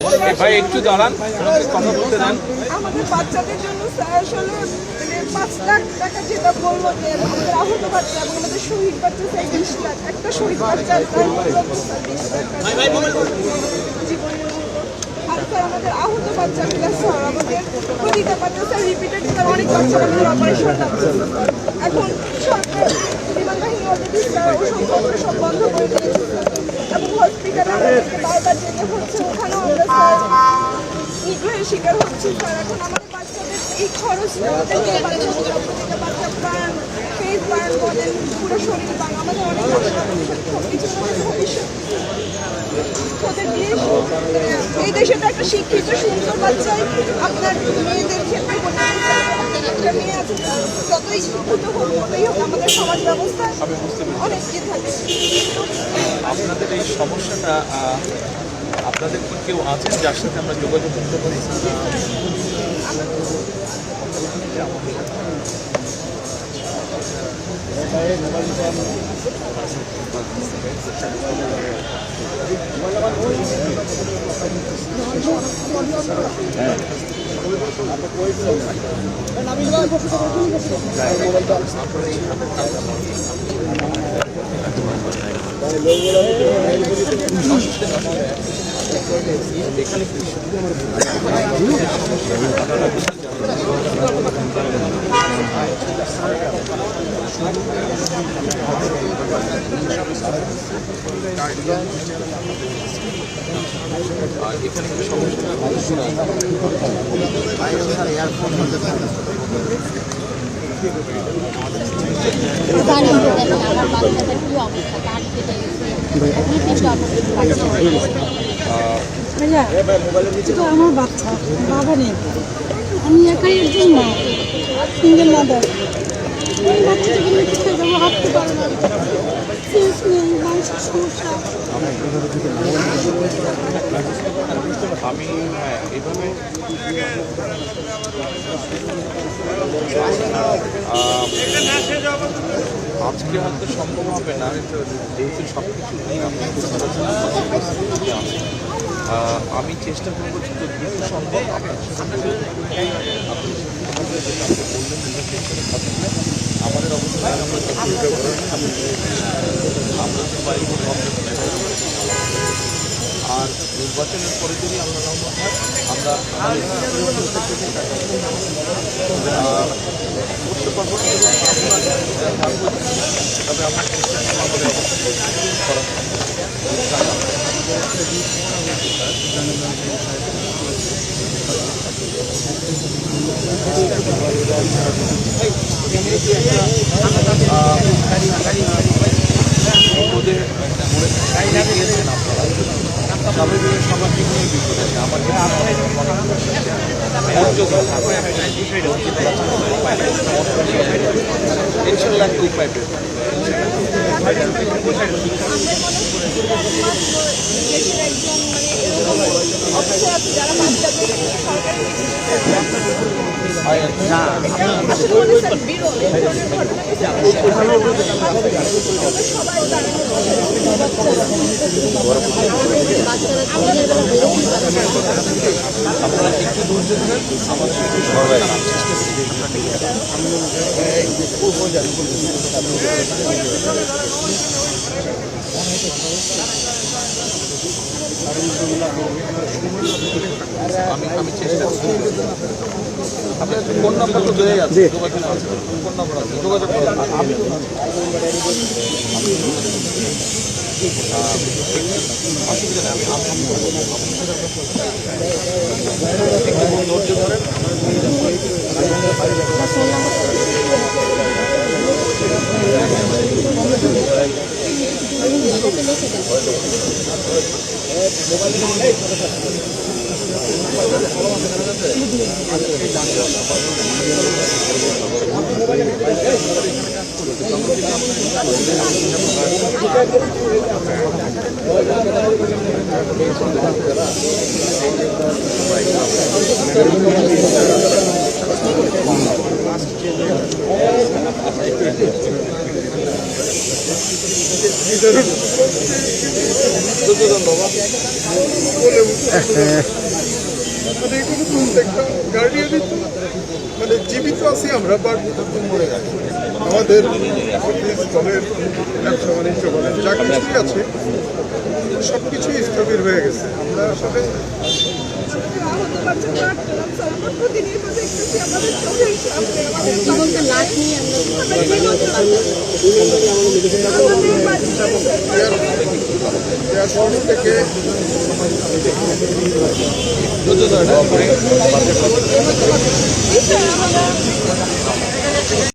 ভাই একটু দাঁড়ান, কথা বলতে দেন। আমাদের বাচ্চাদের জন্য স্যার আসলে 5 লাখ টাকা যেটা বললো যে আমাদের আহত বাচ্চা এবং আমাদের শহীদ বাচ্চা স্যার 20 লাখ, একটা শহীদ বাচ্চার দাম হলো 20 লাখ টাকা জীবনের মূল্য। আর স্যার আমাদের আহত বাচ্চাগুলো স্যার আমাদের প্রতিটা বাচ্চা স্যার রিপিটেড স্যার অনেক বাচ্চা আমাদের অপারেশন লাগছে। এখন সরকার বিমান বাহিনী অলরেডি স্যার ওষুধপত্র সব বন্ধ করে দিয়েছে এবং হসপিটালে আমাদেরকে বারবার যেতে হচ্ছে, ওখানেও আমরা স্যার নিগ্রহের শিকার হচ্ছে। স্যার এখন আমাদের বাচ্চাদের এই খরচটা প্রতিটা বাচ্চা প্রাণ ফেস বার্ন বলেন, পুরো শরীর বার্ন, আমাদের অনেক কিছু ভবিষ্যৎ ওদের বিয়ে এই দেশে তো একটা শিক্ষিত সুন্দর বাচ্চাই আপনার মেয়েদের ক্ষেত্রে করতে একটা মেয়ে আছে যতই শিক্ষিত হোক ততই হোক আমাদের সমাজ ব্যবস্থা অনেক কি থাকে। আপনাদের এই সমস্যাটা আপনাদের কি কেউ আছেন যার সাথে আমরা যোগাযোগ করতে পারি? এখানে কি সমস্যা? আমার বাচ্চা বাবা নেই, আমি একাই একজন মা, সিঙ্গেল মাদার। বাচ্চাটাকে নিয়ে কোথায় যাবো, হাঁটতে পারে না, সেন্স নেই, মানসিক সমস্যা। আমি এইভাবে আজকে হয়তো সম্ভব হবে না, যেহেতু সব কিছু নেই। আমি চেষ্টা করবো যত দ্রুত সম্ভব আমাদের অবস্থায় আমরা আর নির্বাচনের পরে যদি আমরা করতে পারবো, তবে আমরা সবাইকে নিয়ে বিপদ আছে। আমার ইনশাল্লাহ একটা উপায় পেয়ে আপনারা একটু ধৈর্য ধরেন, আমাদের আমি চেষ্টা করছি। আপনার ফোন নাম্বার তো দেওয়া আছে, যোগাযোগ আছে, ফোন নাম্বার আছে, যোগাযোগ করুন। অসুবিধা নেই, আমি ধৈর্য ধরেন। মানে এগুলো প্রত্যেকটা গার্ডিয়ানই তো মানে জীবিত আছি আমরা, বাট মরে গেছে। আমাদের অফিস দলের ব্যবসা বাণিজ্য বলেন যা কিছুই আছে সব কিছুই স্থবির হয়ে গেছে। আমরা আসলে আহত বাচ্চা ডাক্তার স্যার আমরা প্রতিনিয়ত দেখতেছি আমাদের চোখের সামনে আমাদের জীবনকে লাশ নিয়ে আমরা আমাদের বাচ্চা এয়ার শহর থেকে আমরা